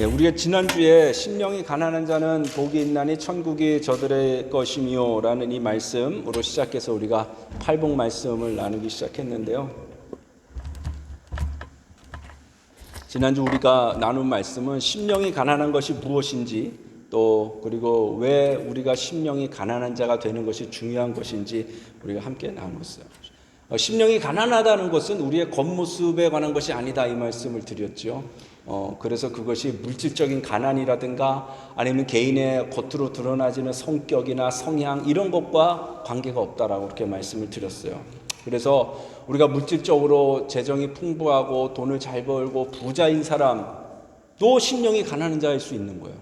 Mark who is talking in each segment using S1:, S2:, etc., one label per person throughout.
S1: 우리가 지난주에 심령이 가난한 자는 복이 있나니 천국이 저들의 것이며 라는 이 말씀으로 시작해서 우리가 팔복 말씀을 나누기 시작했는데요. 지난주 우리가 나눈 말씀은 심령이 가난한 것이 무엇인지, 또 그리고 왜 우리가 심령이 가난한 자가 되는 것이 중요한 것인지 우리가 함께 나눴어요. 심령이 가난하다는 것은 우리의 겉모습에 관한 것이 아니다, 이 말씀을 드렸죠. 그래서 그것이 물질적인 가난이라든가 아니면 개인의 겉으로 드러나지는 성격이나 성향 이런 것과 관계가 없다라고 그렇게 말씀을 드렸어요. 그래서 우리가 물질적으로 재정이 풍부하고 돈을 잘 벌고 부자인 사람도 심령이 가난한 자일 수 있는 거예요.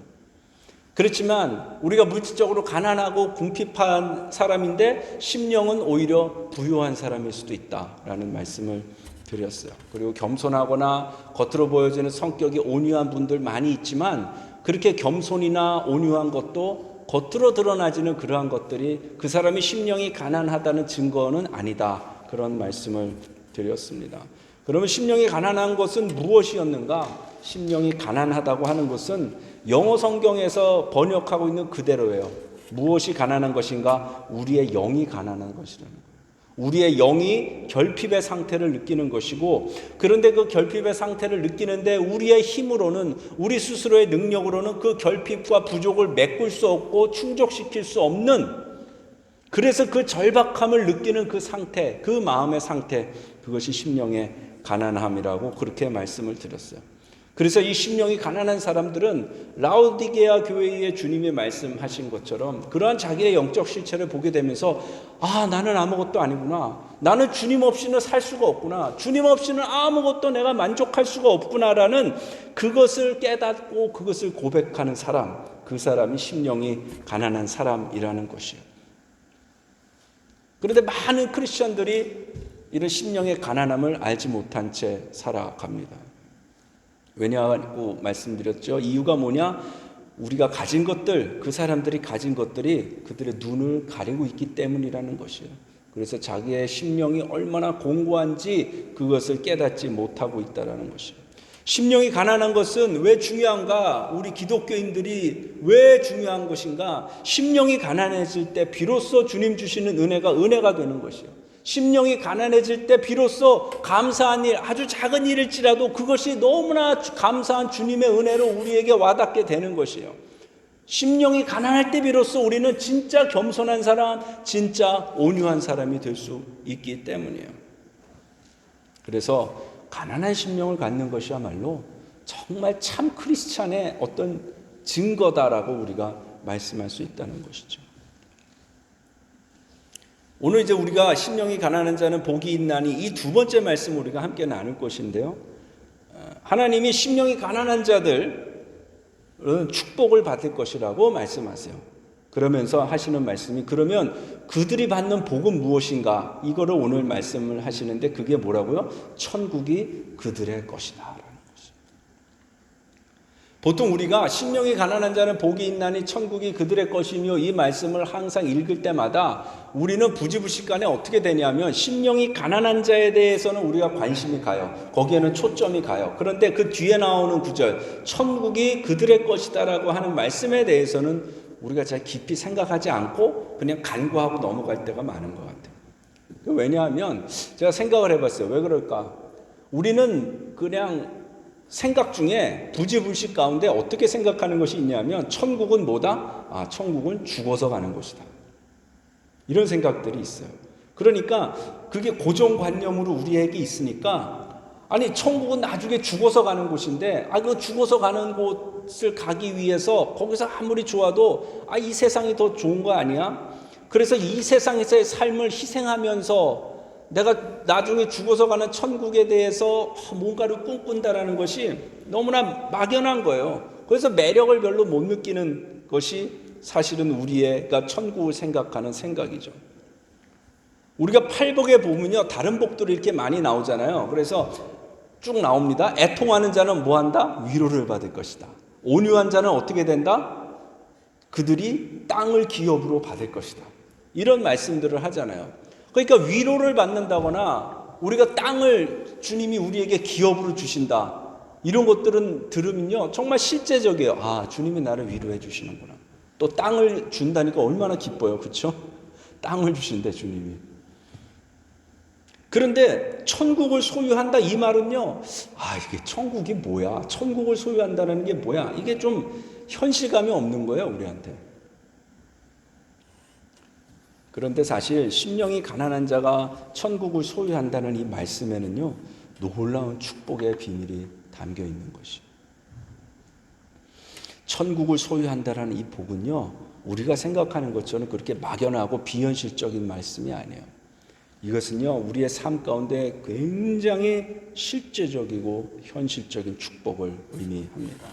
S1: 그렇지만 우리가 물질적으로 가난하고 궁핍한 사람인데 심령은 오히려 부유한 사람일 수도 있다라는 말씀을 드렸어요. 그리고 겸손하거나 겉으로 보여지는 성격이 온유한 분들 많이 있지만 그렇게 겸손이나 온유한 것도 겉으로 드러나지는 그러한 것들이 그 사람이 심령이 가난하다는 증거는 아니다, 그런 말씀을 드렸습니다. 그러면 심령이 가난한 것은 무엇이었는가? 심령이 가난하다고 하는 것은 영어 성경에서 번역하고 있는 그대로예요. 무엇이 가난한 것인가? 우리의 영이 가난한 것이라는 거예요. 우리의 영이 결핍의 상태를 느끼는 것이고, 그런데 그 결핍의 상태를 느끼는데 우리의 힘으로는, 우리 스스로의 능력으로는 그 결핍과 부족을 메꿀 수 없고 충족시킬 수 없는, 그래서 그 절박함을 느끼는 그 상태, 그 마음의 상태, 그것이 심령의 가난함이라고 그렇게 말씀을 드렸어요. 그래서 이 심령이 가난한 사람들은 라오디게아 교회의 주님이 말씀하신 것처럼 그러한 자기의 영적 실체를 보게 되면서, 나는 아무것도 아니구나, 나는 주님 없이는 살 수가 없구나, 주님 없이는 아무것도 내가 만족할 수가 없구나라는 그것을 깨닫고 그것을 고백하는 사람, 그 사람이 심령이 가난한 사람이라는 것이에요. 그런데 많은 크리스천들이 이런 심령의 가난함을 알지 못한 채 살아갑니다. 왜냐하고 말씀드렸죠. 이유가 뭐냐? 우리가 가진 것들, 그 사람들이 가진 것들이 그들의 눈을 가리고 있기 때문이라는 것이에요. 그래서 자기의 심령이 얼마나 공고한지 그것을 깨닫지 못하고 있다는 것이에요. 심령이 가난한 것은 왜 중요한가? 우리 기독교인들이 왜 중요한 것인가? 심령이 가난해질 때 비로소 주님 주시는 은혜가 되는 것이에요. 심령이 가난해질 때 비로소 감사한 일, 아주 작은 일일지라도 그것이 너무나 감사한 주님의 은혜로 우리에게 와닿게 되는 것이에요. 심령이 가난할 때 비로소 우리는 진짜 겸손한 사람, 진짜 온유한 사람이 될 수 있기 때문이에요. 그래서 가난한 심령을 갖는 것이야말로 정말 참 크리스찬의 어떤 증거다라고 우리가 말씀할 수 있다는 것이죠. 오늘 이제 우리가 심령이 가난한 자는 복이 있나니, 이 두 번째 말씀 우리가 함께 나눌 것인데요. 하나님이 심령이 가난한 자들은 축복을 받을 것이라고 말씀하세요. 그러면서 하시는 말씀이, 그러면 그들이 받는 복은 무엇인가? 이거를 오늘 말씀을 하시는데 그게 뭐라고요? 천국이 그들의 것이다. 보통 우리가 심령이 가난한 자는 복이 있나니 천국이 그들의 것이며 이 말씀을 항상 읽을 때마다 우리는 부지불식간에 어떻게 되냐면 심령이 가난한 자에 대해서는 우리가 관심이 가요. 거기에는 초점이 가요. 그런데 그 뒤에 나오는 구절, 천국이 그들의 것이다라고 하는 말씀에 대해서는 우리가 잘 깊이 생각하지 않고 그냥 간과하고 넘어갈 때가 많은 것 같아요. 왜냐하면 제가 생각을 해봤어요. 왜 그럴까? 우리는 그냥 생각 중에 부지불식 가운데 어떻게 생각하는 것이 있냐면, 천국은 뭐다? 천국은 죽어서 가는 것이다. 이런 생각들이 있어요. 그러니까 그게 고정관념으로 우리에게 있으니까, 아니 천국은 나중에 죽어서 가는 곳인데, 그 죽어서 가는 곳을 가기 위해서 거기서 아무리 좋아도 이 세상이 더 좋은 거 아니야? 그래서 이 세상에서의 삶을 희생하면서 내가 나중에 죽어서 가는 천국에 대해서 뭔가를 꿈꾼다라는 것이 너무나 막연한 거예요. 그래서 매력을 별로 못 느끼는 것이 사실은 우리가 천국을 생각하는 생각이죠. 우리가 팔복에 보면요, 다른 복들이 이렇게 많이 나오잖아요. 그래서 쭉 나옵니다. 애통하는 자는 뭐 한다? 위로를 받을 것이다. 온유한 자는 어떻게 된다? 그들이 땅을 기업으로 받을 것이다. 이런 말씀들을 하잖아요. 그러니까 위로를 받는다거나 우리가 땅을 주님이 우리에게 기업으로 주신다, 이런 것들은 들으면요 정말 실제적이에요. 아, 주님이 나를 위로해 주시는구나. 또 땅을 준다니까 얼마나 기뻐요. 그렇죠? 땅을 주신대 주님이. 그런데 천국을 소유한다 이 말은요, 아, 이게 천국이 뭐야? 천국을 소유한다는 게 뭐야? 이게 좀 현실감이 없는 거예요, 우리한테. 그런데 사실 심령이 가난한 자가 천국을 소유한다는 이 말씀에는요 놀라운 축복의 비밀이 담겨 있는 것이에요. 천국을 소유한다는 이 복은요 우리가 생각하는 것처럼 그렇게 막연하고 비현실적인 말씀이 아니에요. 이것은요 우리의 삶 가운데 굉장히 실제적이고 현실적인 축복을 의미합니다.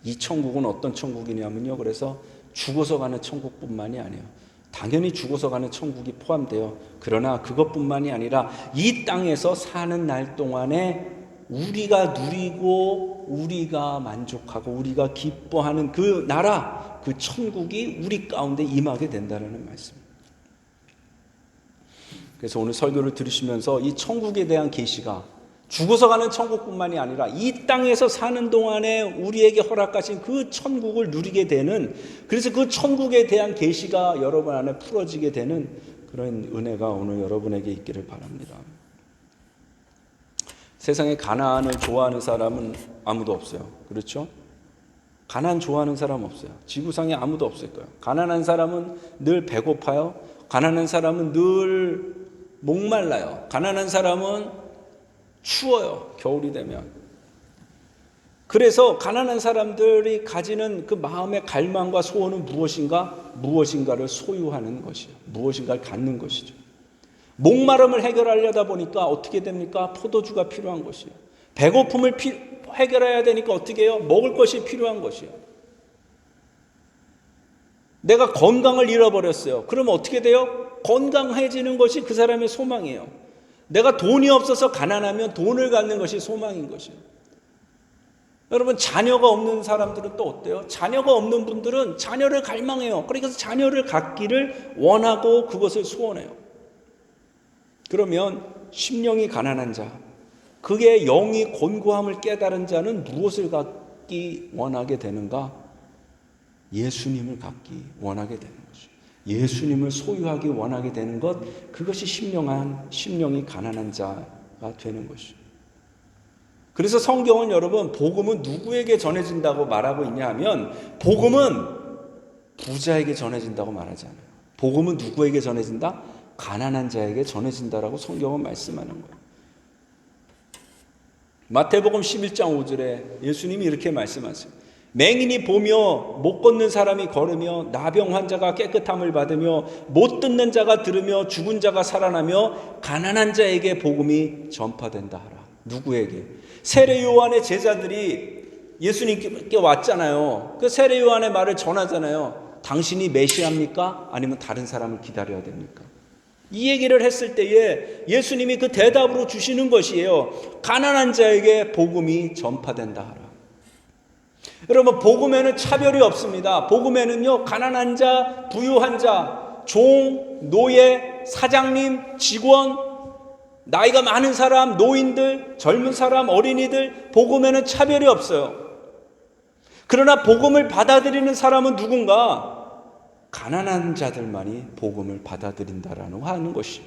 S1: 이 천국은 어떤 천국이냐면요, 그래서 죽어서 가는 천국뿐만이 아니에요. 당연히 죽어서 가는 천국이 포함돼요. 그러나 그것뿐만이 아니라 이 땅에서 사는 날 동안에 우리가 누리고 우리가 만족하고 우리가 기뻐하는 그 나라, 그 천국이 우리 가운데 임하게 된다는 말씀입니다. 그래서 오늘 설교를 들으시면서 이 천국에 대한 계시가 죽어서 가는 천국뿐만이 아니라 이 땅에서 사는 동안에 우리에게 허락하신 그 천국을 누리게 되는, 그래서 그 천국에 대한 계시가 여러분 안에 풀어지게 되는 그런 은혜가 오늘 여러분에게 있기를 바랍니다. 세상에 가나안을 좋아하는 사람은 아무도 없어요. 그렇죠? 가나안 좋아하는 사람 없어요. 지구상에 아무도 없을 거예요. 가난한 사람은 늘 배고파요. 가난한 사람은 늘 목말라요. 가난한 사람은 추워요. 겨울이 되면. 그래서 가난한 사람들이 가지는 그 마음의 갈망과 소원은 무엇인가? 무엇인가를 소유하는 것이에요. 무엇인가를 갖는 것이죠. 목마름을 해결하려다 보니까 어떻게 됩니까? 포도주가 필요한 것이에요. 배고픔을 해결해야 되니까 어떻게 해요? 먹을 것이 필요한 것이에요. 내가 건강을 잃어버렸어요. 그러면 어떻게 돼요? 건강해지는 것이 그 사람의 소망이에요. 내가 돈이 없어서 가난하면 돈을 갖는 것이 소망인 것이에요. 여러분, 자녀가 없는 사람들은 또 어때요? 자녀가 없는 분들은 자녀를 갈망해요. 그래서 자녀를 갖기를 원하고 그것을 소원해요. 그러면 심령이 가난한 자, 그의 영이 곤고함을 깨달은 자는 무엇을 갖기 원하게 되는가? 예수님을 갖기 원하게 되는 것이죠. 예수님을 소유하기 원하게 되는 것, 그것이 심령이 가난한 자가 되는 것이죠. 그래서 성경은 여러분, 복음은 누구에게 전해진다고 말하고 있냐 하면, 복음은 부자에게 전해진다고 말하지 않아요. 복음은 누구에게 전해진다? 가난한 자에게 전해진다라고 성경은 말씀하는 거예요. 마태복음 11장 5절에 예수님이 이렇게 말씀하세요. 맹인이 보며 못 걷는 사람이 걸으며 나병 환자가 깨끗함을 받으며 못 듣는 자가 들으며 죽은 자가 살아나며 가난한 자에게 복음이 전파된다 하라. 누구에게? 세례 요한의 제자들이 예수님께 왔잖아요. 그 세례 요한의 말을 전하잖아요. 당신이 메시아입니까? 아니면 다른 사람을 기다려야 됩니까? 이 얘기를 했을 때에 예수님이 그 대답으로 주시는 것이에요. 가난한 자에게 복음이 전파된다 하라. 여러분, 복음에는 차별이 없습니다. 복음에는요, 가난한 자, 부유한 자, 종, 노예, 사장님, 직원, 나이가 많은 사람, 노인들, 젊은 사람, 어린이들, 복음에는 차별이 없어요. 그러나 복음을 받아들이는 사람은 누군가? 가난한 자들만이 복음을 받아들인다라는 하는 것이.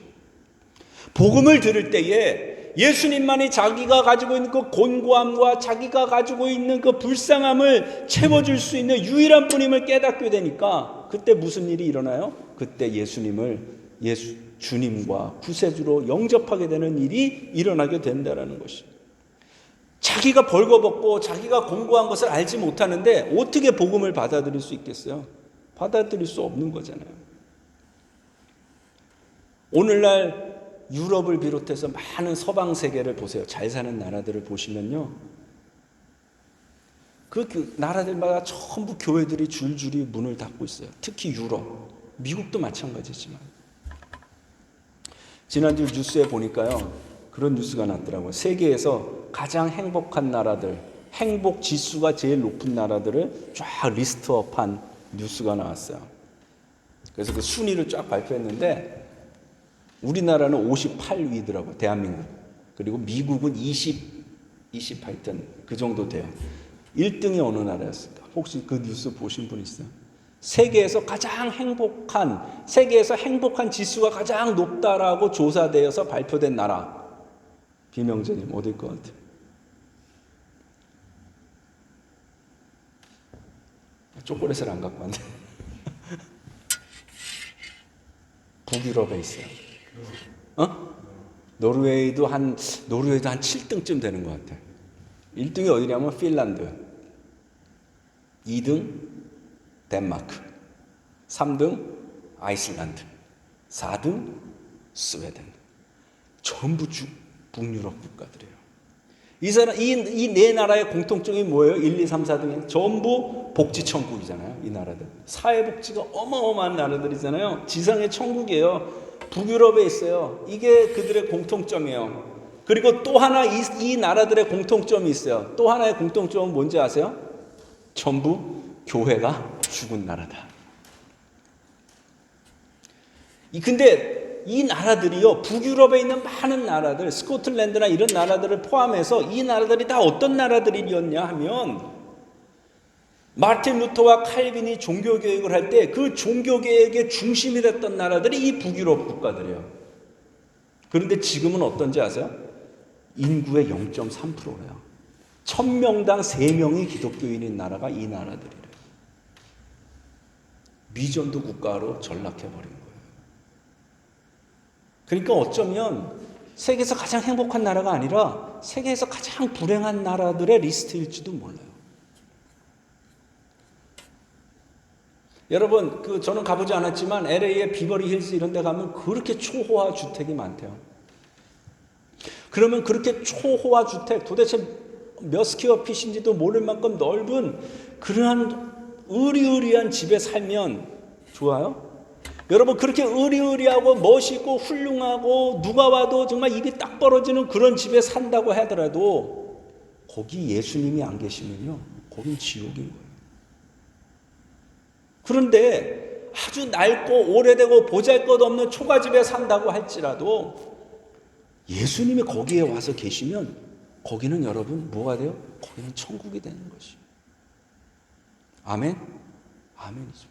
S1: 복음을 들을 때에 예수님만이 자기가 가지고 있는 그 곤고함과 자기가 가지고 있는 그 불쌍함을 채워줄 수 있는 유일한 분임을 깨닫게 되니까 그때 무슨 일이 일어나요? 그때 주님과 구세주로 영접하게 되는 일이 일어나게 된다는 것이. 자기가 벌거벗고 자기가 곤고한 것을 알지 못하는데 어떻게 복음을 받아들일 수 있겠어요? 받아들일 수 없는 거잖아요. 오늘날 유럽을 비롯해서 많은 서방 세계를 보세요. 잘 사는 나라들을 보시면요, 그 나라들마다 전부 교회들이 줄줄이 문을 닫고 있어요. 특히 유럽, 미국도 마찬가지지만. 지난주 뉴스에 보니까요, 그런 뉴스가 났더라고요. 세계에서 가장 행복한 나라들, 행복 지수가 제일 높은 나라들을 쫙 리스트업한 뉴스가 나왔어요. 그래서 그 순위를 쫙 발표했는데 우리나라는 58위더라고요. 대한민국. 그리고 미국은 20 하여튼 그 정도 돼요. 1등이 어느 나라였을까? 혹시 그 뉴스 보신 분 있어요? 세계에서 행복한 지수가 가장 높다라고 조사되어서 발표된 나라. 비명재님 어딜 것 같아요? 초콜릿을 안 갖고 왔네. 북유럽에 있어요. 노르웨이도 한 7등쯤 되는 것 같아요. 1등이 어디냐면 핀란드, 2등 덴마크, 3등 아이슬란드, 4등 스웨덴. 전부 북유럽 국가들이에요. 이 네 나라의 공통점이 뭐예요? 1, 2, 3, 4등에 전부 복지 천국이잖아요. 이 나라들 사회복지가 어마어마한 나라들이잖아요. 지상의 천국이에요. 북유럽에 있어요. 이게 그들의 공통점이에요. 그리고 또 하나 이 나라들의 공통점이 있어요. 또 하나의 공통점은 뭔지 아세요? 전부 교회가 죽은 나라다. 근데 이 나라들이요, 북유럽에 있는 많은 나라들, 스코틀랜드나 이런 나라들을 포함해서 이 나라들이 다 어떤 나라들이었냐 하면, 마틴 루터와 칼빈이 종교개혁을 할 때 그 종교개혁의 중심이 됐던 나라들이 이 북유럽 국가들이에요. 그런데 지금은 어떤지 아세요? 인구의 0.3%래요. 1000명당 3명이 기독교인인 나라가 이 나라들이래요. 미전도 국가로 전락해버린 거예요. 그러니까 어쩌면 세계에서 가장 행복한 나라가 아니라 세계에서 가장 불행한 나라들의 리스트일지도 몰라요. 여러분, 저는 가보지 않았지만 LA의 비버리 힐스 이런 데 가면 그렇게 초호화 주택이 많대요. 그러면 그렇게 초호화 주택, 도대체 몇 스퀘어 핏인지도 모를 만큼 넓은 그러한 으리으리한 집에 살면 좋아요? 여러분, 그렇게 으리으리하고 멋있고 훌륭하고 누가 와도 정말 입이 딱 벌어지는 그런 집에 산다고 하더라도 거기 예수님이 안 계시면요, 거긴 지옥인 거예요. 그런데 아주 낡고 오래되고 보잘것없는 초가집에 산다고 할지라도 예수님이 거기에 와서 계시면 거기는 여러분 뭐가 돼요? 거기는 천국이 되는 것이에요. 아멘? 아멘이죠.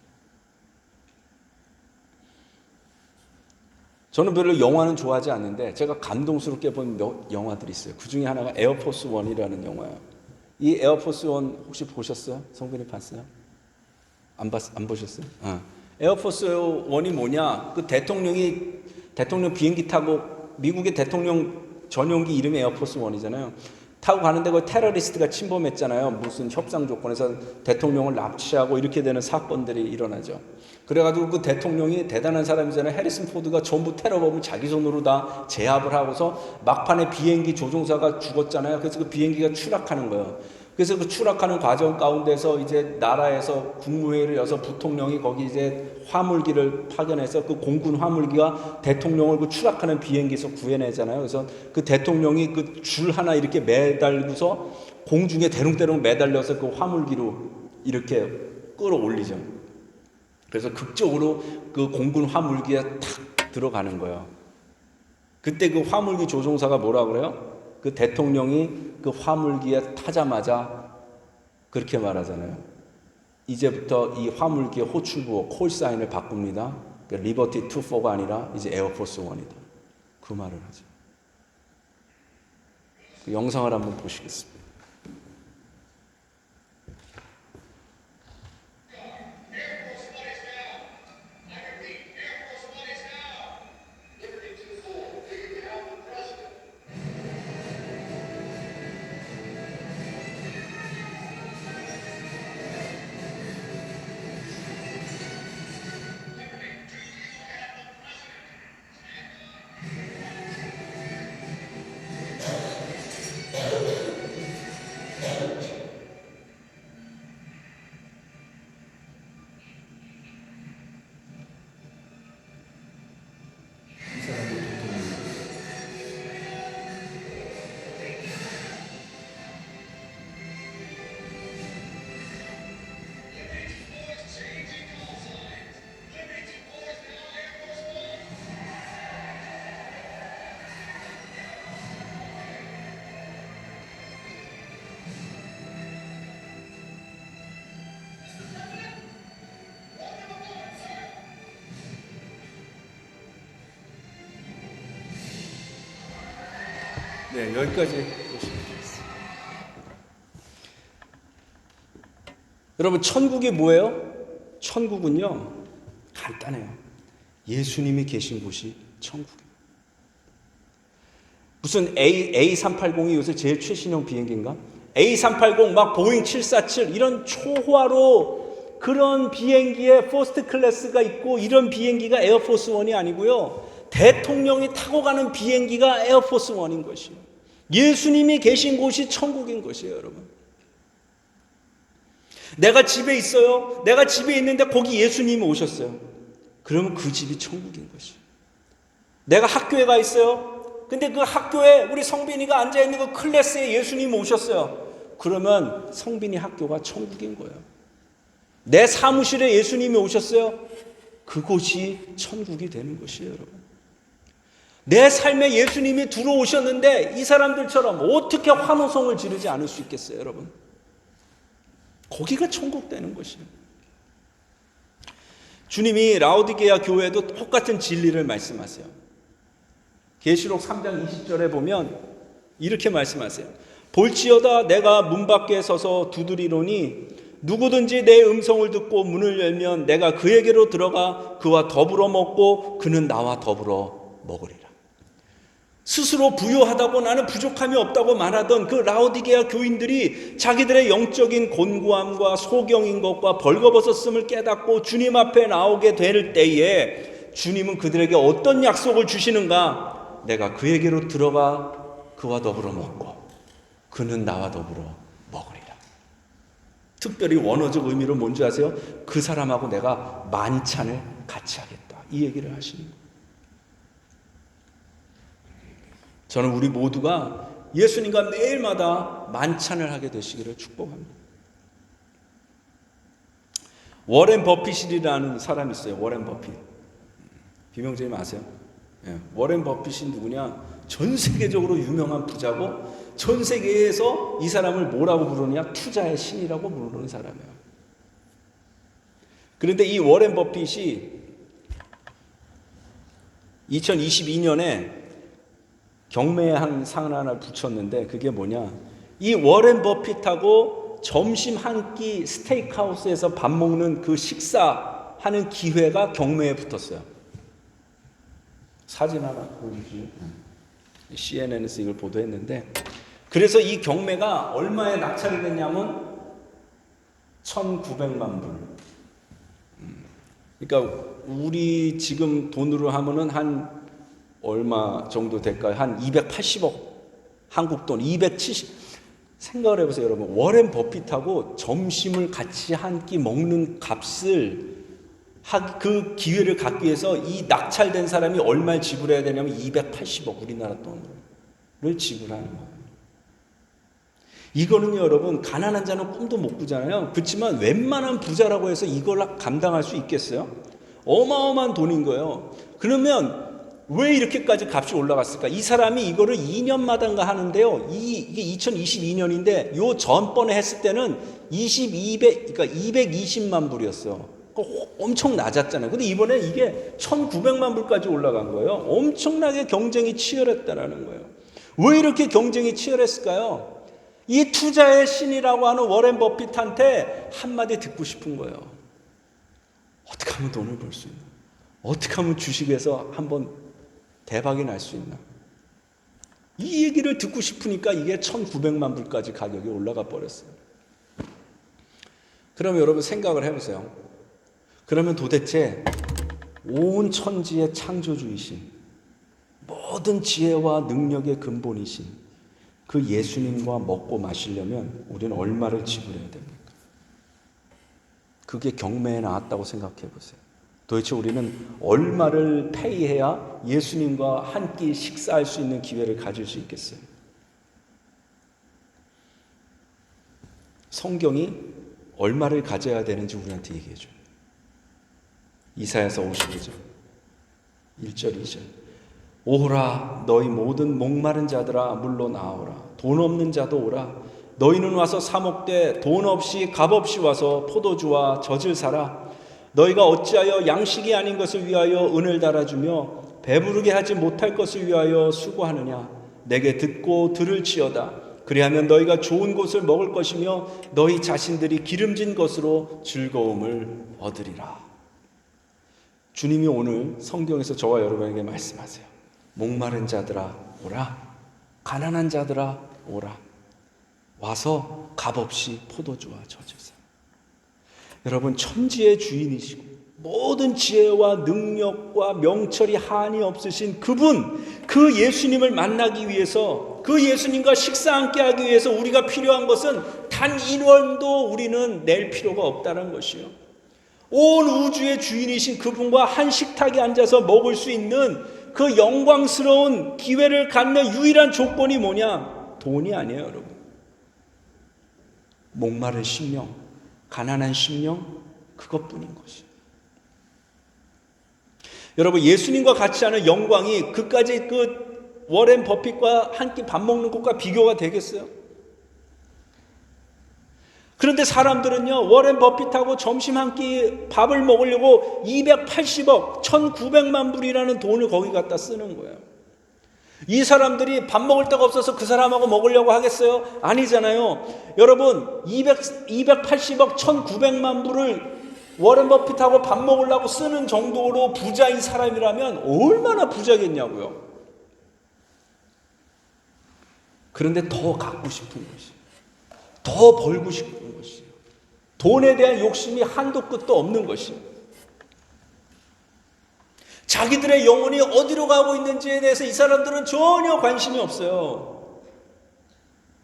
S1: 저는 별로 영화는 좋아하지 않는데 제가 감동스럽게 본 영화들이 있어요. 그 중에 하나가 에어포스 1이라는 영화예요. 이 에어포스 1 혹시 보셨어요? 성근이 봤어요? 안 보셨어요? 에어포스 1이 뭐냐? 그 대통령 비행기 타고 미국의 대통령 전용기 이름이 에어포스 1이잖아요. 타고 가는데 그 테러리스트가 침범했잖아요. 무슨 협상 조건에서 대통령을 납치하고 이렇게 되는 사건들이 일어나죠. 그래가지고 그 대통령이 대단한 사람이잖아요. 해리슨 포드가 전부 테러범을 자기 손으로 다 제압을 하고서 막판에 비행기 조종사가 죽었잖아요. 그래서 그 비행기가 추락하는 거예요. 그래서 그 추락하는 과정 가운데서 이제 나라에서 국무회의를 여서 부통령이 거기 이제 화물기를 파견해서 그 공군 화물기가 대통령을 그 추락하는 비행기에서 구해내잖아요. 그래서 그 대통령이 그 줄 하나 이렇게 매달고서 공중에 대롱대롱 매달려서 그 화물기로 이렇게 끌어올리죠. 그래서 극적으로 그 공군 화물기에 탁 들어가는 거예요. 그때 그 화물기 조종사가 뭐라 그래요? 그 대통령이 그 화물기에 타자마자 그렇게 말하잖아요. 이제부터 이 화물기의 호출부호 콜사인을 바꿉니다. 리버티 24가 아니라 이제 에어포스 1이다. 그 말을 하죠. 그 영상을 한번 보시겠습니다. 네, 여기까지 보시면 되겠습니다. 여러분, 천국이 뭐예요? 천국은요, 간단해요. 예수님이 계신 곳이 천국이에요. 무슨 A380이 요새 제일 최신형 비행기인가? A380, 막 보잉 747 이런 초호화로 그런 비행기에 퍼스트 클래스가 있고 이런 비행기가 에어포스 원이 아니고요. 대통령이 타고 가는 비행기가 에어포스 원인 것이에요. 예수님이 계신 곳이 천국인 것이에요, 여러분. 내가 집에 있어요. 내가 집에 있는데 거기 예수님이 오셨어요. 그러면 그 집이 천국인 것이에요. 내가 학교에 가 있어요. 근데 그 학교에 우리 성빈이가 앉아있는 그 클래스에 예수님이 오셨어요. 그러면 성빈이 학교가 천국인 거예요. 내 사무실에 예수님이 오셨어요. 그곳이 천국이 되는 것이에요, 여러분. 내 삶에 예수님이 들어오셨는데 이 사람들처럼 어떻게 환호성을 지르지 않을 수 있겠어요, 여러분? 거기가 천국 되는 것이에요. 주님이 라오디게아 교회에도 똑같은 진리를 말씀하세요. 계시록 3장 20절에 보면 이렇게 말씀하세요. 볼지어다 내가 문 밖에 서서 두드리노니 누구든지 내 음성을 듣고 문을 열면 내가 그에게로 들어가 그와 더불어 먹고 그는 나와 더불어 먹으리라. 스스로 부유하다고 나는 부족함이 없다고 말하던 그 라오디게아 교인들이 자기들의 영적인 곤고함과 소경인 것과 벌거벗었음을 깨닫고 주님 앞에 나오게 될 때에 주님은 그들에게 어떤 약속을 주시는가? 내가 그에게로 들어가 그와 더불어 먹고 그는 나와 더불어 먹으리라. 특별히 원어적 의미로 뭔지 아세요? 그 사람하고 내가 만찬을 같이 하겠다. 이 얘기를 하시는 거예요. 저는 우리 모두가 예수님과 매일마다 만찬을 하게 되시기를 축복합니다. 워렌 버핏이라는 사람이 있어요. 워렌 버핏. 비명재님 아세요? 예. 워렌 버핏이 누구냐? 전 세계적으로 유명한 부자고 전 세계에서 이 사람을 뭐라고 부르느냐? 투자의 신이라고 부르는 사람이에요. 그런데 이 워렌 버핏이 2022년에 경매에 한 상을 하나 붙였는데 그게 뭐냐? 이 워렌 버핏하고 점심 한 끼 스테이크하우스에서 밥 먹는 그 식사하는 기회가 경매에 붙었어요. 사진 하나 보여주시죠. CNN에서 이걸 보도했는데 그래서 이 경매가 얼마에 낙찰이 됐냐면 1,900만 불. 그러니까 우리 지금 돈으로 하면은 한 얼마 정도 될까요? 한 280억 한국 돈 270. 생각을 해보세요, 여러분. 워렌 버핏하고 점심을 같이 한 끼 먹는 값을 그 기회를 갖기 위해서 이 낙찰된 사람이 얼마를 지불해야 되냐면 280억 우리나라 돈을 지불하는 거예요. 이거는 여러분 가난한 자는 꿈도 못 꾸잖아요. 그렇지만 웬만한 부자라고 해서 이걸 감당할 수 있겠어요? 어마어마한 돈인 거예요. 그러면 왜 이렇게까지 값이 올라갔을까? 이 사람이 이거를 2년마다인가 하는데요. 이게 2022년인데 요 전번에 했을 때는 그러니까 220만 불이었어요. 엄청 낮았잖아요. 근데 이번에 이게 1,900만 불까지 올라간 거예요. 엄청나게 경쟁이 치열했다라는 거예요. 왜 이렇게 경쟁이 치열했을까요? 이 투자의 신이라고 하는 워렌 버핏한테 한마디 듣고 싶은 거예요. 어떻게 하면 돈을 벌 수 있나? 어떻게 하면 주식에서 한번 대박이 날 수 있나? 이 얘기를 듣고 싶으니까 이게 1,900만 불까지 가격이 올라가 버렸어요. 그러면 여러분 생각을 해보세요. 그러면 도대체 온 천지의 창조주이신 모든 지혜와 능력의 근본이신 그 예수님과 먹고 마시려면 우리는 얼마를 지불해야 됩니까? 그게 경매에 나왔다고 생각해 보세요. 도대체 우리는 얼마를 페이해야 예수님과 한 끼 식사할 수 있는 기회를 가질 수 있겠어요? 성경이 얼마를 가져야 되는지 우리한테 얘기해 줘요. 이사야서 55장 1절 2절 오라 너희 모든 목마른 자들아 물로 나오라 돈 없는 자도 오라 너희는 와서 사 먹되 돈 없이 값 없이 와서 포도주와 젖을 사라 너희가 어찌하여 양식이 아닌 것을 위하여 은을 달아주며 배부르게 하지 못할 것을 위하여 수고하느냐 내게 듣고 들을지어다. 그리하면 너희가 좋은 것을 먹을 것이며 너희 자신들이 기름진 것으로 즐거움을 얻으리라. 주님이 오늘 성경에서 저와 여러분에게 말씀하세요. 목마른 자들아 오라. 가난한 자들아 오라. 와서 값없이 포도주와 젖으사. 여러분, 천지의 주인이시고 모든 지혜와 능력과 명철이 한이 없으신 그분, 그 예수님을 만나기 위해서, 그 예수님과 식사 함께 하기 위해서 우리가 필요한 것은 단 1원도 우리는 낼 필요가 없다는 것이요. 온 우주의 주인이신 그분과 한 식탁에 앉아서 먹을 수 있는 그 영광스러운 기회를 갖는 유일한 조건이 뭐냐? 돈이 아니에요, 여러분. 목마른 심령, 가난한 심령, 그것뿐인 것이에요. 여러분, 예수님과 같이 하는 영광이 그까지 그 워렌 버핏과 한 끼 밥 먹는 것과 비교가 되겠어요? 그런데 사람들은요, 워렌 버핏하고 점심 한 끼 밥을 먹으려고 280억, 1900만 불이라는 돈을 거기 갖다 쓰는 거예요. 이 사람들이 밥 먹을 데가 없어서 그 사람하고 먹으려고 하겠어요? 아니잖아요. 여러분, 280억, 1900만 불을 워렌 버핏하고 밥 먹으려고 쓰는 정도로 부자인 사람이라면 얼마나 부자겠냐고요. 그런데 더 갖고 싶은 것이, 더 벌고 싶은 것이, 돈에 대한 욕심이 한도 끝도 없는 것이, 자기들의 영혼이 어디로 가고 있는지에 대해서 이 사람들은 전혀 관심이 없어요.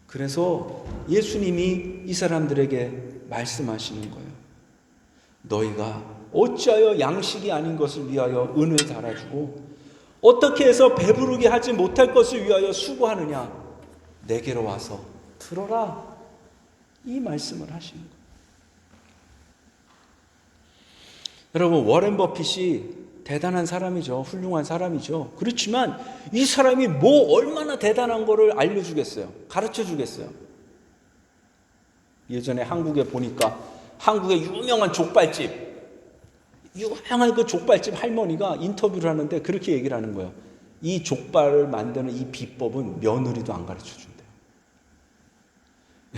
S1: 그래서 예수님이 이 사람들에게 말씀하시는 거예요. 너희가 어찌하여 양식이 아닌 것을 위하여 은을 달아주고 어떻게 해서 배부르게 하지 못할 것을 위하여 수고하느냐? 내게로 와서 들어라. 이 말씀을 하시는 거예요. 여러분, 워렌 버핏이 대단한 사람이죠. 훌륭한 사람이죠. 그렇지만 이 사람이 뭐 얼마나 대단한 거를 알려주겠어요? 가르쳐주겠어요? 예전에 한국에 보니까 한국의 유명한 족발집, 유명한 그 족발집 할머니가 인터뷰를 하는데 그렇게 얘기를 하는 거예요. 이 족발을 만드는 이 비법은 며느리도 안 가르쳐 준대요.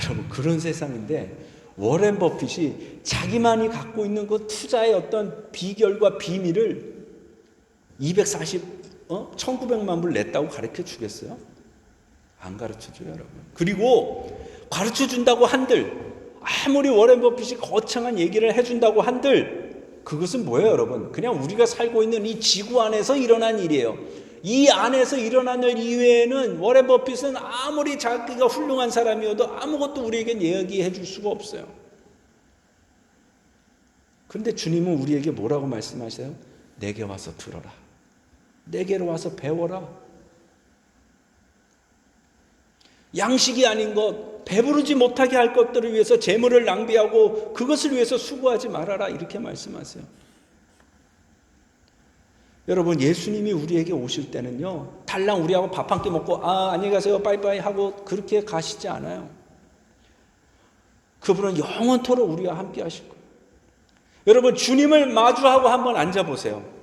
S1: 여러분, 그런 세상인데 워렌 버핏이 자기만이 갖고 있는 그 투자의 어떤 비결과 비밀을 1900만 불 냈다고 가르쳐 주겠어요? 안 가르쳐 줘요, 여러분. 그리고 가르쳐 준다고 한들, 아무리 워렌 버핏이 거창한 얘기를 해준다고 한들, 그것은 뭐예요, 여러분? 그냥 우리가 살고 있는 이 지구 안에서 일어난 일이에요. 이 안에서 일어난 일 이외에는 워렌 버핏은 아무리 자기가 훌륭한 사람이어도 아무것도 우리에게 이야기해 줄 수가 없어요. 그런데 주님은 우리에게 뭐라고 말씀하세요? 내게 와서 들어라. 내게로 와서 배워라. 양식이 아닌 것, 배부르지 못하게 할 것들을 위해서 재물을 낭비하고 그것을 위해서 수고하지 말아라. 이렇게 말씀하세요. 여러분, 예수님이 우리에게 오실 때는요, 달랑 우리하고 밥 한 끼 먹고 안녕히 가세요 빠이빠이 하고 그렇게 가시지 않아요. 그분은 영원토록 우리와 함께 하실 거예요. 여러분, 주님을 마주하고 한번 앉아보세요.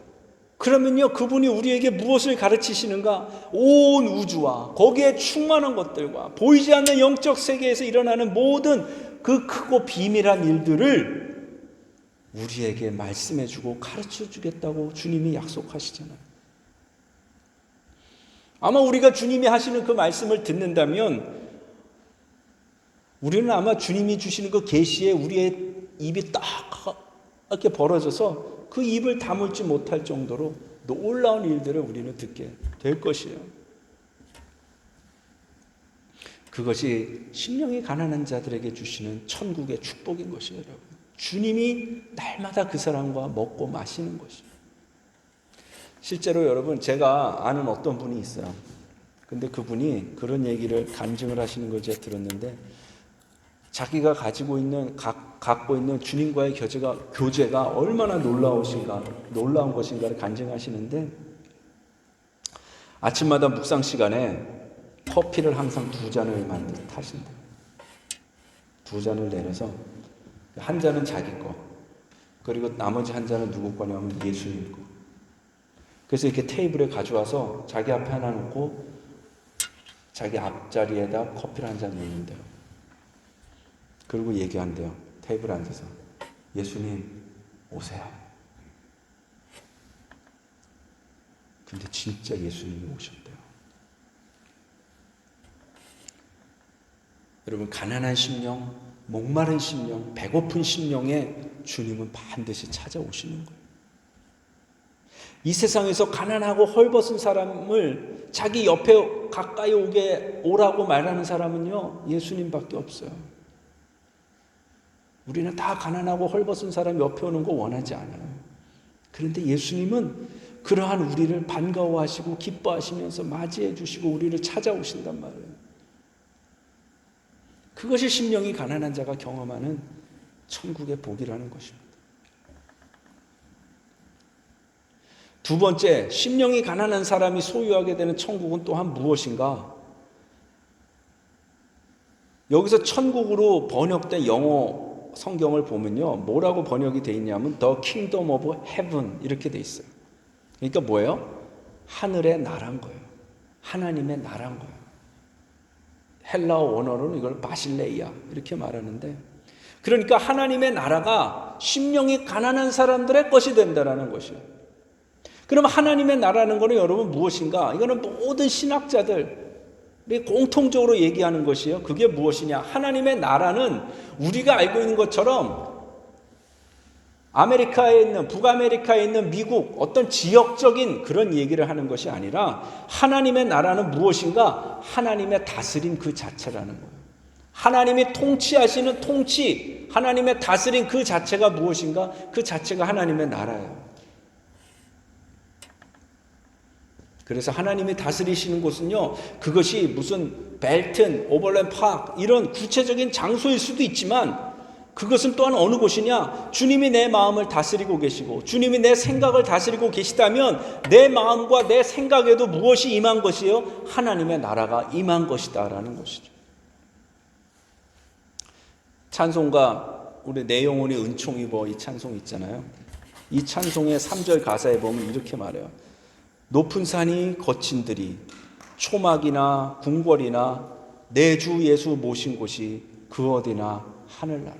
S1: 그러면요, 그분이 우리에게 무엇을 가르치시는가? 온 우주와 거기에 충만한 것들과 보이지 않는 영적 세계에서 일어나는 모든 그 크고 비밀한 일들을 우리에게 말씀해주고 가르쳐주겠다고 주님이 약속하시잖아요. 아마 우리가 주님이 하시는 그 말씀을 듣는다면 우리는 아마 주님이 주시는 그 계시에 우리의 입이 딱 이렇게 벌어져서 그 입을 다물지 못할 정도로 놀라운 일들을 우리는 듣게 될 것이에요. 그것이 심령이 가난한 자들에게 주시는 천국의 축복인 것이에요, 여러분. 주님이 날마다 그 사람과 먹고 마시는 것이에요. 실제로 여러분, 제가 아는 어떤 분이 있어요. 근데 그분이 그런 얘기를 간증을 하시는 걸 제가 들었는데, 자기가 갖고 있는 주님과의 교제가 얼마나 놀라운 것인가를 간증하시는데, 아침마다 묵상 시간에 커피를 항상 2잔을 타신대요. 2잔을 내려서 한 잔은 자기 거, 그리고 나머지 한 잔은 누구 거냐면 예수님 거. 그래서 이렇게 테이블에 가져와서 자기 앞에 하나 놓고 자기 앞자리에다 커피를 한 잔 놓는데요. 그리고 얘기한대요. 테이블에 앉아서. 예수님 오세요. 근데 진짜 예수님이 오셨대요. 여러분, 가난한 심령, 목마른 심령, 배고픈 심령에 주님은 반드시 찾아오시는 거예요. 이 세상에서 가난하고 헐벗은 사람을 자기 옆에 가까이 오라고 말하는 사람은요, 예수님밖에 없어요. 우리는 다 가난하고 헐벗은 사람 옆에 오는 거 원하지 않아요. 그런데 예수님은 그러한 우리를 반가워하시고 기뻐하시면서 맞이해 주시고 우리를 찾아오신단 말이에요. 그것이 심령이 가난한 자가 경험하는 천국의 복이라는 것입니다. 두 번째, 심령이 가난한 사람이 소유하게 되는 천국은 또한 무엇인가? 여기서 천국으로 번역된 영어 성경을 보면요, 뭐라고 번역이 되어 있냐면 The Kingdom of Heaven 이렇게 되어 있어요. 그러니까 뭐예요? 하늘의 나라인 거예요. 하나님의 나라인 거예요. 헬라어 원어로는 이걸 바실레이아 이렇게 말하는데, 그러니까 하나님의 나라가 심령이 가난한 사람들의 것이 된다는 것이에요. 그럼 하나님의 나라는 거는 여러분 무엇인가? 이거는 모든 신학자들이 공통적으로 얘기하는 것이에요. 그게 무엇이냐? 하나님의 나라는 우리가 알고 있는 것처럼 아메리카에 있는, 북아메리카에 있는 미국 어떤 지역적인 그런 얘기를 하는 것이 아니라 하나님의 나라는 무엇인가? 하나님의 다스림 그 자체라는 거예요. 하나님이 통치하시는 통치, 하나님의 다스림 그 자체가 무엇인가? 그 자체가 하나님의 나라예요. 그래서 하나님이 다스리시는 곳은요, 그것이 무슨 벨튼, 오버랜드 파크 이런 구체적인 장소일 수도 있지만 그것은 또한 어느 곳이냐? 주님이 내 마음을 다스리고 계시고 주님이 내 생각을 다스리고 계시다면 내 마음과 내 생각에도 무엇이 임한 것이에요? 하나님의 나라가 임한 것이다라는 것이죠. 찬송가 우리 내 영혼이 은총 입어 이 찬송 있잖아요. 이 찬송의 3절 가사에 보면 이렇게 말해요. 높은 산이 거친들이 초막이나 궁궐이나 내 주 예수 모신 곳이 그 어디나 하늘나라.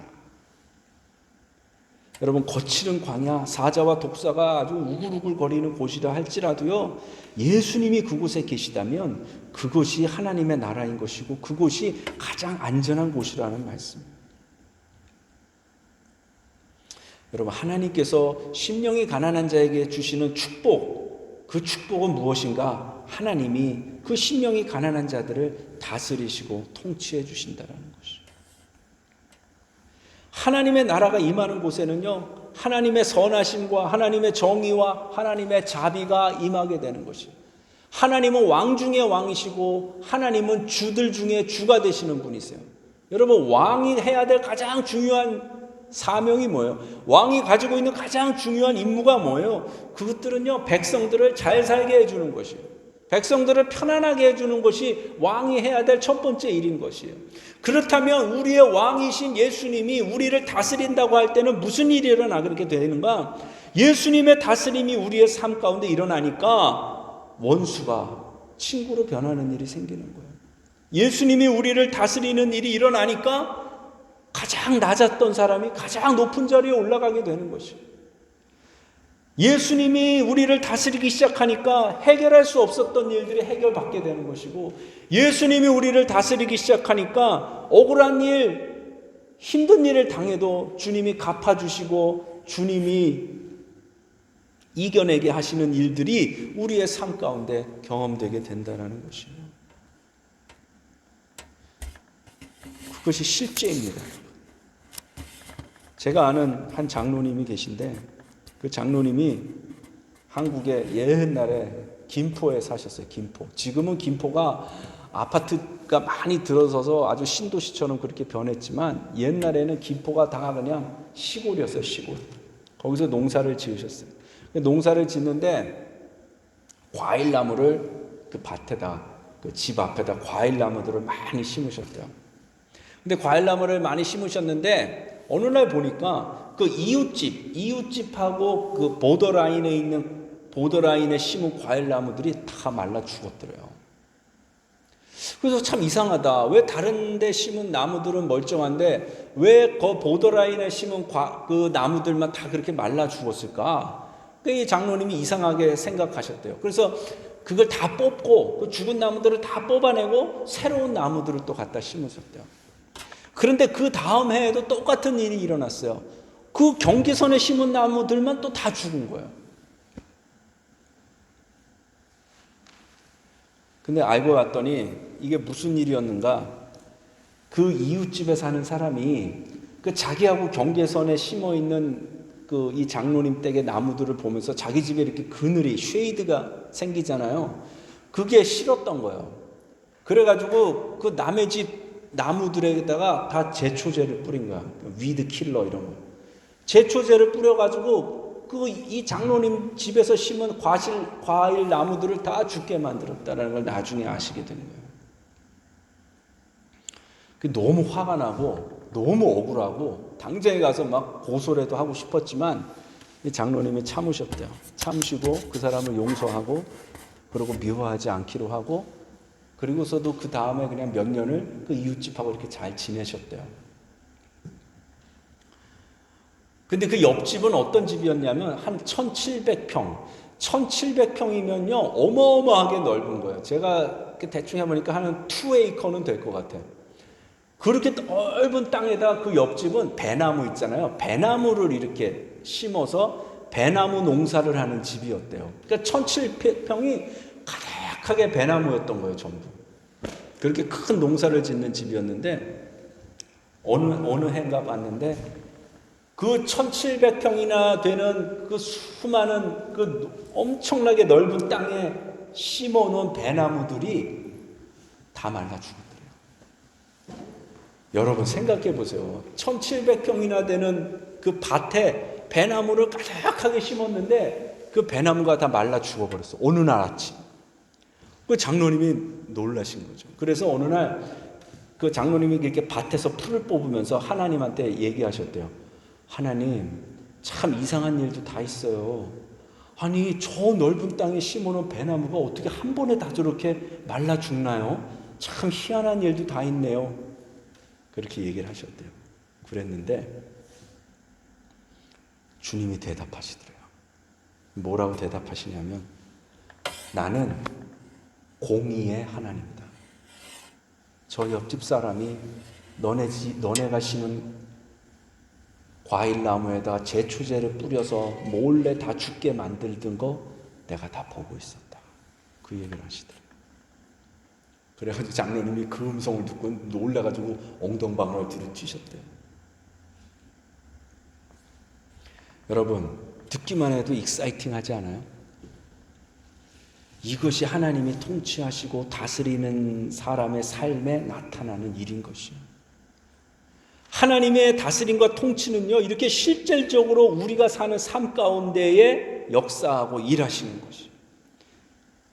S1: 여러분, 거칠은 광야, 사자와 독사가 아주 우글우글거리는 곳이라 할지라도요, 예수님이 그곳에 계시다면 그곳이 하나님의 나라인 것이고 그곳이 가장 안전한 곳이라는 말씀입니다. 여러분, 하나님께서 심령이 가난한 자에게 주시는 축복, 그 축복은 무엇인가? 하나님이 그 심령이 가난한 자들을 다스리시고 통치해 주신다는 것이죠. 하나님의 나라가 임하는 곳에는요, 하나님의 선하심과 하나님의 정의와 하나님의 자비가 임하게 되는 것이에요. 하나님은 왕 중에 왕이시고 하나님은 주들 중에 주가 되시는 분이세요. 여러분, 왕이 해야 될 가장 중요한 사명이 뭐예요? 왕이 가지고 있는 가장 중요한 임무가 뭐예요? 그것들은요, 백성들을 잘 살게 해주는 것이에요. 백성들을 편안하게 해주는 것이 왕이 해야 될 첫 번째 일인 것이에요. 그렇다면 우리의 왕이신 예수님이 우리를 다스린다고 할 때는 무슨 일이 그렇게 되는가? 예수님의 다스림이 우리의 삶 가운데 일어나니까 원수가 친구로 변하는 일이 생기는 거예요. 예수님이 우리를 다스리는 일이 일어나니까 가장 낮았던 사람이 가장 높은 자리에 올라가게 되는 것이에요. 예수님이 우리를 다스리기 시작하니까 해결할 수 없었던 일들이 해결받게 되는 것이고, 예수님이 우리를 다스리기 시작하니까 억울한 일, 힘든 일을 당해도 주님이 갚아주시고 주님이 이겨내게 하시는 일들이 우리의 삶 가운데 경험되게 된다는 것이에요. 그것이 실제입니다. 제가 아는 한 장로님이 계신데, 그 장로님이 한국의 옛날에 김포에 사셨어요. 김포. 지금은 김포가 아파트가 많이 들어서서 아주 신도시처럼 그렇게 변했지만 옛날에는 김포가 다 그냥 시골이었어요. 시골. 거기서 농사를 지으셨어요. 농사를 짓는데 과일나무를 그 밭에다, 그 집 앞에다 과일나무들을 많이 심으셨대요. 근데 과일나무를 많이 심으셨는데 어느 날 보니까 그 이웃집하고 그 보더라인에 심은 과일나무들이 다 말라 죽었더래요. 그래서 참 이상하다. 왜 다른 데 심은 나무들은 멀쩡한데 왜 그 보더라인에 심은 그 나무들만 다 그렇게 말라 죽었을까? 이 장로님이 이상하게 생각하셨대요. 그래서 그걸 다 뽑고 그 죽은 나무들을 다 뽑아내고 새로운 나무들을 또 갖다 심으셨대요. 그런데 그 다음 해에도 똑같은 일이 일어났어요. 그 경계선에 심은 나무들만 또 다 죽은 거예요. 근데 알고 봤더니 이게 무슨 일이었는가? 그 이웃집에 사는 사람이 그 자기하고 경계선에 심어 있는 그 이 장로님 댁의 나무들을 보면서 자기 집에 이렇게 그늘이 쉐이드가 생기잖아요. 그게 싫었던 거예요. 그래가지고 그 남의 집 나무들에다가 다 제초제를 뿌린 거야. 위드 킬러 이런 거. 제초제를 뿌려가지고 그 이 장로님 집에서 심은 과일 나무들을 다 죽게 만들었다는 걸 나중에 아시게 된 거예요. 너무 화가 나고 너무 억울하고 당장에 가서 막 고소라도 하고 싶었지만 이 장로님이 참으셨대요. 참으시고 그 사람을 용서하고 그리고 미워하지 않기로 하고 그리고서도 그 다음에 그냥 몇 년을 그 이웃집하고 이렇게 잘 지내셨대요. 근데 그 옆집은 어떤 집이었냐면 한 1700평. 1700평이면요 어마어마하게 넓은 거예요. 제가 대충 해보니까 한 2에이커는 될 것 같아요. 그렇게 넓은 땅에다 그 옆집은 배나무 있잖아요. 배나무를 이렇게 심어서 배나무 농사를 하는 집이었대요. 그러니까 1700평이 가득하게 배나무였던 거예요, 전부. 그렇게 큰 농사를 짓는 집이었는데 어느 해인가 봤는데 그 1700평이나 되는 그 수많은 그 엄청나게 넓은 땅에 심어놓은 배나무들이 다 말라 죽었대요. 여러분 생각해 보세요. 1700평이나 되는 그 밭에 배나무를 가득하게 심었는데 그 배나무가 다 말라 죽어버렸어. 어느 날 아침. 그 장로님이 놀라신 거죠. 그래서 어느 날 그 장로님이 이렇게 밭에서 풀을 뽑으면서 하나님한테 얘기하셨대요. 하나님, 참 이상한 일도 다 있어요. 아니, 저 넓은 땅에 심어놓은 배나무가 어떻게 한 번에 다 저렇게 말라 죽나요? 참 희한한 일도 다 있네요. 그렇게 얘기를 하셨대요. 그랬는데 주님이 대답하시더래요. 뭐라고 대답하시냐면 나는 공의의 하나님이다. 저 옆집 사람이 너네가 심은 과일나무에다 제초제를 뿌려서 몰래 다 죽게 만들던 거 내가 다 보고 있었다. 그 얘기를 하시더래요. 그래가지고 장로님이 그 음성을 듣고 놀라가지고 엉덩방아를 뒤로 찌셨대요. 여러분 듣기만 해도 익사이팅하지 않아요? 이것이 하나님이 통치하시고 다스리는 사람의 삶에 나타나는 일인 것이요. 하나님의 다스림과 통치는요, 이렇게 실질적으로 우리가 사는 삶 가운데에 역사하고 일하시는 것이요.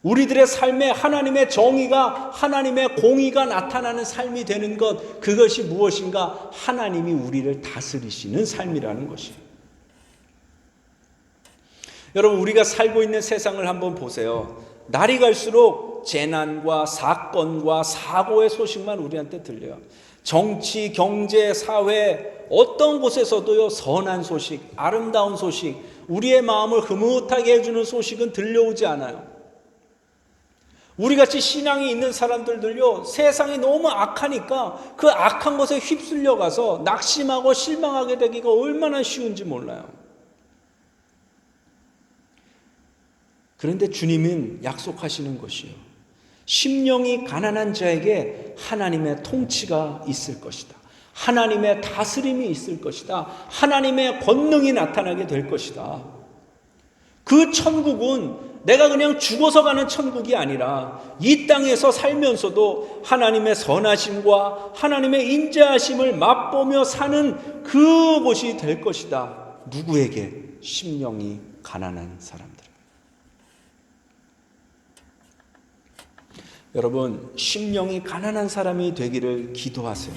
S1: 우리들의 삶에 하나님의 정의가, 하나님의 공의가 나타나는 삶이 되는 것, 그것이 무엇인가? 하나님이 우리를 다스리시는 삶이라는 것이요. 여러분, 우리가 살고 있는 세상을 한번 보세요. 날이 갈수록 재난과 사건과 사고의 소식만 우리한테 들려요. 정치, 경제, 사회 어떤 곳에서도요 선한 소식, 아름다운 소식, 우리의 마음을 흐뭇하게 해주는 소식은 들려오지 않아요. 우리같이 신앙이 있는 사람들도요 세상이 너무 악하니까 그 악한 것에 휩쓸려가서 낙심하고 실망하게 되기가 얼마나 쉬운지 몰라요. 그런데 주님은 약속하시는 것이요, 심령이 가난한 자에게 하나님의 통치가 있을 것이다. 하나님의 다스림이 있을 것이다. 하나님의 권능이 나타나게 될 것이다. 그 천국은 내가 그냥 죽어서 가는 천국이 아니라 이 땅에서 살면서도 하나님의 선하심과 하나님의 인자하심을 맛보며 사는 그곳이 될 것이다. 누구에게? 심령이 가난한 사람들. 여러분, 심령이 가난한 사람이 되기를 기도하세요.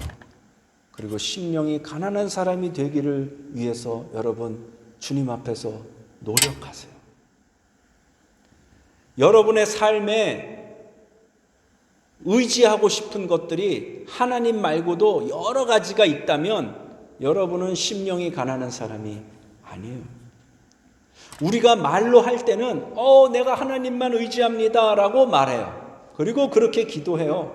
S1: 그리고 심령이 가난한 사람이 되기를 위해서 여러분 주님 앞에서 노력하세요. 여러분의 삶에 의지하고 싶은 것들이 하나님 말고도 여러 가지가 있다면 여러분은 심령이 가난한 사람이 아니에요. 우리가 말로 할 때는 내가 하나님만 의지합니다 라고 말해요. 그리고 그렇게 기도해요.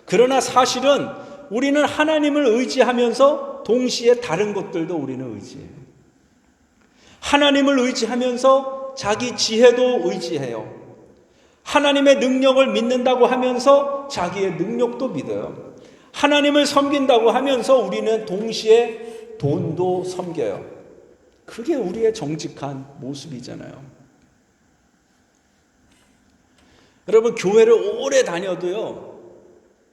S1: 그러나 사실은 우리는 하나님을 의지하면서 동시에 다른 것들도 우리는 의지해요. 하나님을 의지하면서 자기 지혜도 의지해요. 하나님의 능력을 믿는다고 하면서 자기의 능력도 믿어요. 하나님을 섬긴다고 하면서 우리는 동시에 돈도 섬겨요. 그게 우리의 정직한 모습이잖아요. 여러분, 교회를 오래 다녀도요,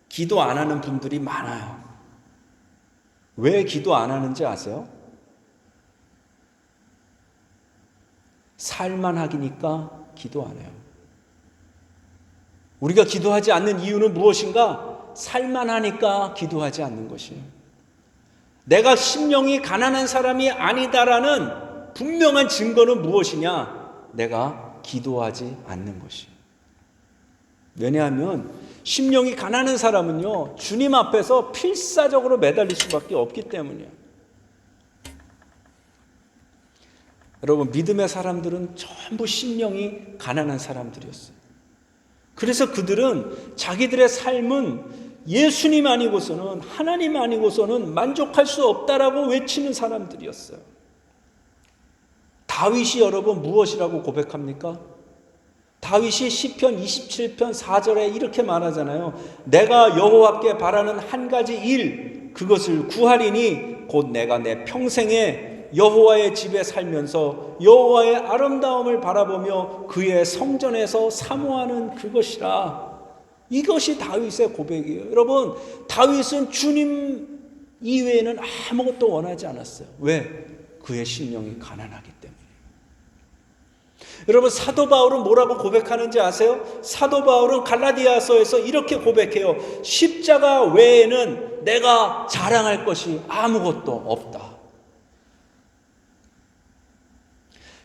S1: 기도 안 하는 분들이 많아요. 왜 기도 안 하는지 아세요? 살만하기니까 기도 안 해요. 우리가 기도하지 않는 이유는 무엇인가? 살만하니까 기도하지 않는 것이에요. 내가 심령이 가난한 사람이 아니다라는 분명한 증거는 무엇이냐? 내가 기도하지 않는 것이에요. 왜냐하면 심령이 가난한 사람은요, 주님 앞에서 필사적으로 매달릴 수밖에 없기 때문이에요. 여러분, 믿음의 사람들은 전부 심령이 가난한 사람들이었어요. 그래서 그들은 자기들의 삶은 예수님 아니고서는, 하나님 아니고서는 만족할 수 없다라고 외치는 사람들이었어요. 다윗이 여러분 무엇이라고 고백합니까? 다윗이 시편 27편 4절에 이렇게 말하잖아요. 내가 여호와께 바라는 한 가지 일, 그것을 구하리니 곧 내가 내 평생에 여호와의 집에 살면서 여호와의 아름다움을 바라보며 그의 성전에서 사모하는 그것이라. 이것이 다윗의 고백이에요. 여러분, 다윗은 주님 이외에는 아무것도 원하지 않았어요. 왜? 그의 심령이 가난하기 때문에. 여러분, 사도 바울은 뭐라고 고백하는지 아세요? 사도 바울은 갈라디아서에서 이렇게 고백해요. 십자가 외에는 내가 자랑할 것이 아무것도 없다.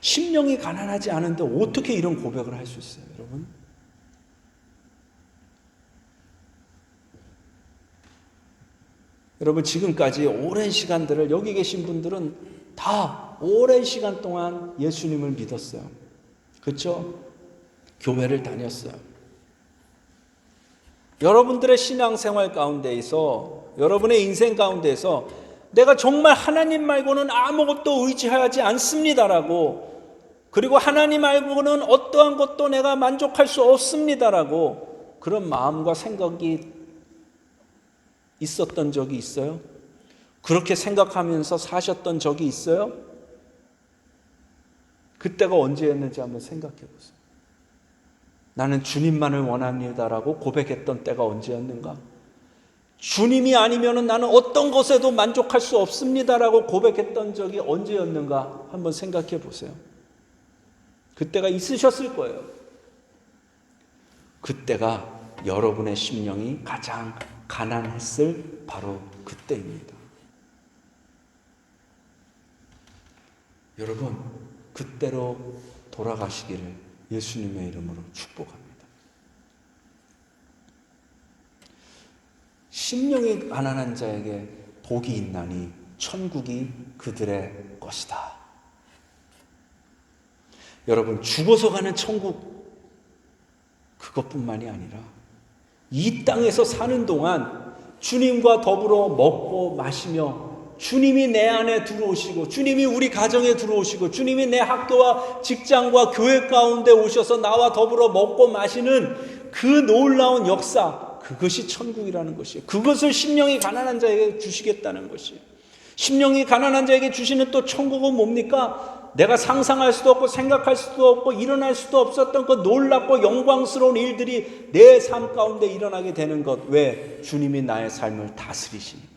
S1: 심령이 가난하지 않은데 어떻게 이런 고백을 할 수 있어요, 여러분? 여러분, 지금까지 오랜 시간들을, 여기 계신 분들은 다 오랜 시간 동안 예수님을 믿었어요. 그렇죠? 교회를 다녔어요. 여러분들의 신앙생활 가운데에서, 여러분의 인생 가운데에서 내가 정말 하나님 말고는 아무것도 의지하지 않습니다라고, 그리고 하나님 말고는 어떠한 것도 내가 만족할 수 없습니다라고 그런 마음과 생각이 있었던 적이 있어요? 그렇게 생각하면서 사셨던 적이 있어요? 그때가 언제였는지 한번 생각해 보세요. 나는 주님만을 원합니다라고 고백했던 때가 언제였는가? 주님이 아니면 나는 어떤 것에도 만족할 수 없습니다라고 고백했던 적이 언제였는가 한번 생각해 보세요. 그때가 있으셨을 거예요. 그때가 여러분의 심령이 가장 가난했을 바로 그때입니다. 여러분, 그때로 돌아가시기를 예수님의 이름으로 축복합니다. 심령이 가난한 자에게 복이 있나니 천국이 그들의 것이다. 여러분, 죽어서 가는 천국, 그것뿐만이 아니라 이 땅에서 사는 동안 주님과 더불어 먹고 마시며 주님이 내 안에 들어오시고, 주님이 우리 가정에 들어오시고, 주님이 내 학교와 직장과 교회 가운데 오셔서 나와 더불어 먹고 마시는 그 놀라운 역사, 그것이 천국이라는 것이에요. 그것을 심령이 가난한 자에게 주시겠다는 것이에요. 심령이 가난한 자에게 주시는 또 천국은 뭡니까? 내가 상상할 수도 없고 생각할 수도 없고 일어날 수도 없었던 그 놀랍고 영광스러운 일들이 내 삶 가운데 일어나게 되는 것. 왜? 주님이 나의 삶을 다스리시니까.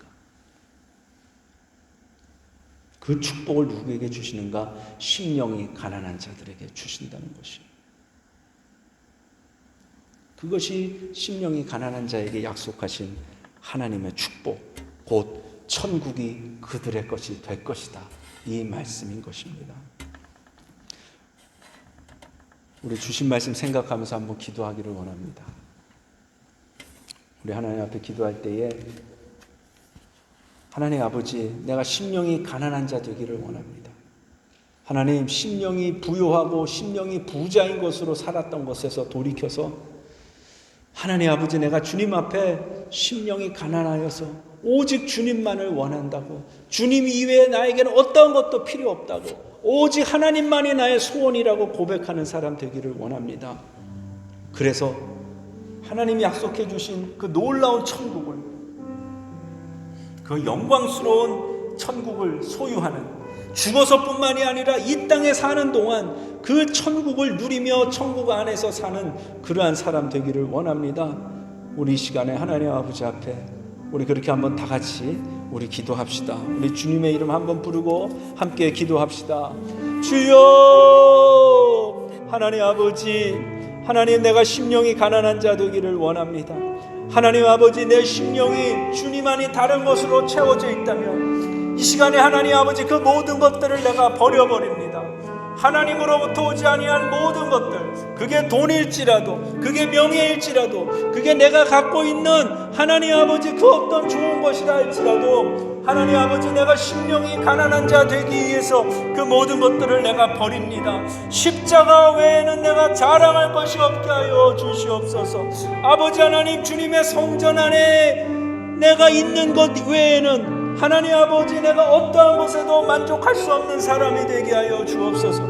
S1: 그 축복을 누구에게 주시는가? 심령이 가난한 자들에게 주신다는 것이에요. 그것이 심령이 가난한 자에게 약속하신 하나님의 축복, 곧 천국이 그들의 것이 될 것이다, 이 말씀인 것입니다. 우리 주신 말씀 생각하면서 한번 기도하기를 원합니다. 우리 하나님 앞에 기도할 때에 하나님 아버지, 내가 심령이 가난한 자 되기를 원합니다. 하나님, 심령이 부요하고 심령이 부자인 것으로 살았던 것에서 돌이켜서 하나님 아버지, 내가 주님 앞에 심령이 가난하여서 오직 주님만을 원한다고, 주님 이외에 나에게는 어떤 것도 필요 없다고, 오직 하나님만이 나의 소원이라고 고백하는 사람 되기를 원합니다. 그래서 하나님이 약속해 주신 그 놀라운 천국을, 그 영광스러운 천국을 소유하는, 죽어서뿐만이 아니라 이 땅에 사는 동안 그 천국을 누리며 천국 안에서 사는 그러한 사람 되기를 원합니다. 우리 이 시간에 하나님 아버지 앞에 우리 그렇게 한번 다 같이 우리 기도합시다. 우리 주님의 이름 한번 부르고 함께 기도합시다. 주여, 하나님 아버지, 하나님, 내가 심령이 가난한 자 되기를 원합니다. 하나님 아버지, 내 심령이 주님 안이 다른 것으로 채워져 있다면 이 시간에 하나님 아버지, 그 모든 것들을 내가 버려버립니다. 하나님으로부터 오지 아니한 모든 것들, 그게 돈일지라도, 그게 명예일지라도, 그게 내가 갖고 있는 하나님 아버지 그 어떤 좋은 것이라 할지라도, 하나님 아버지, 내가 심령이 가난한 자 되기 위해서 그 모든 것들을 내가 버립니다. 십자가 외에는 내가 자랑할 것이 없게 하여 주시옵소서. 아버지 하나님, 주님의 성전 안에 내가 있는 것 외에는 하나님 아버지, 내가 어떠한 것에도 만족할 수 없는 사람이 되게 하여 주옵소서.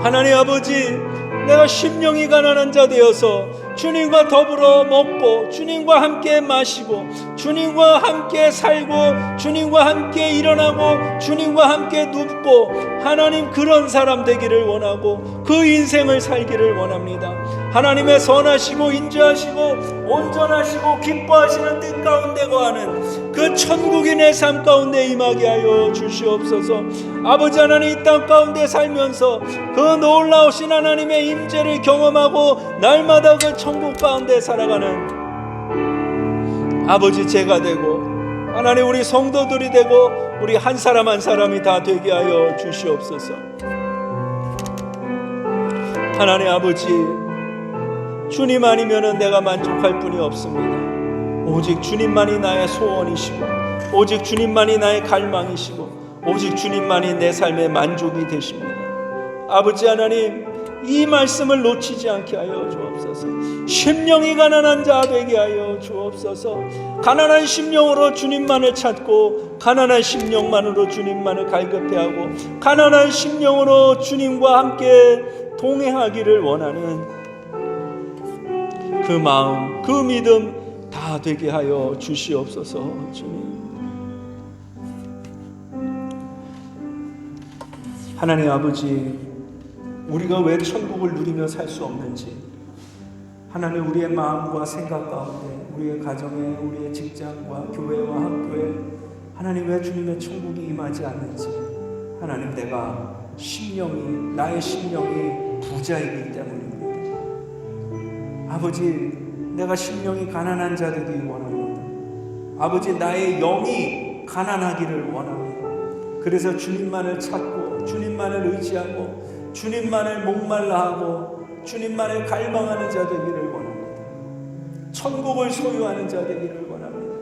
S1: 하나님 아버지, 내가 심령이 가난한 자 되어서 주님과 더불어 먹고 주님과 함께 마시고 주님과 함께 살고 주님과 함께 일어나고 주님과 함께 눕고, 하나님, 그런 사람 되기를 원하고 그 인생을 살기를 원합니다. 하나님의 선하시고 인자하시고 온전하시고 기뻐하시는 뜻 가운데 거하는 그 천국이 내 삶 가운데 임하게 하여 주시옵소서. 아버지 하나님, 이 땅 가운데 살면서 그 놀라우신 하나님의 임재를 경험하고 날마다 그 천국 가운데 살아가는 아버지 제가 되고, 하나님, 우리 성도들이 되고 우리 한 사람 한 사람이 다 되게 하여 주시옵소서. 하나님 아버지, 주님 아니면은 내가 만족할 뿐이 없습니다. 오직 주님만이 나의 소원이시고, 오직 주님만이 나의 갈망이시고, 오직 주님만이 내 삶의 만족이 되십니다. 아버지 하나님, 이 말씀을 놓치지 않게 하여 주옵소서. 심령이 가난한 자 되게 하여 주옵소서. 가난한 심령으로 주님만을 찾고, 가난한 심령만으로 주님만을 갈급해하고, 가난한 심령으로 주님과 함께 동행하기를 원하는 그 마음, 그 믿음 다 되게 하여 주시옵소서. 주님, 하나님 아버지, 우리가 왜 천국을 누리며 살 수 없는지, 하나님, 우리의 마음과 생각 가운데, 우리의 가정에, 우리의 직장과 교회와 학교에 하나님 왜 주님의 천국이 임하지 않는지, 하나님, 내가 심령이, 나의 심령이 부자이기 때문입니다. 아버지, 내가 심령이 가난한 자 되기 원합니다. 아버지, 나의 영이 가난하기를 원합니다. 그래서 주님만을 찾고 주님만을 의지하고 주님만을 목말라하고 주님만을 갈망하는 자 되기를 원합니다. 천국을 소유하는 자 되기를 원합니다.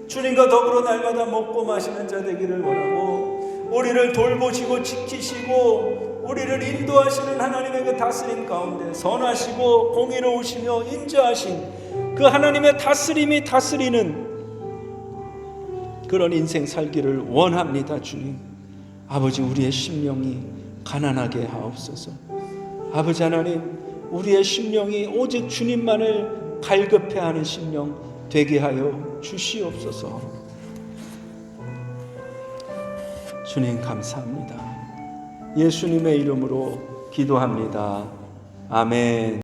S1: 주님과 더불어 날마다 먹고 마시는 자 되기를 원하고, 우리를 돌보시고 지키시고 우리를 인도하시는 하나님의 그 다스림 가운데 선하시고 공의로우시며 인자하신 그 하나님의 다스림이 다스리는 그런 인생 살기를 원합니다. 주님, 아버지, 우리의 심령이 가난하게 하옵소서. 아버지 하나님, 우리의 심령이 오직 주님만을 갈급해하는 심령 되게 하여 주시옵소서. 주님, 감사합니다. 예수님의 이름으로 기도합니다. 아멘.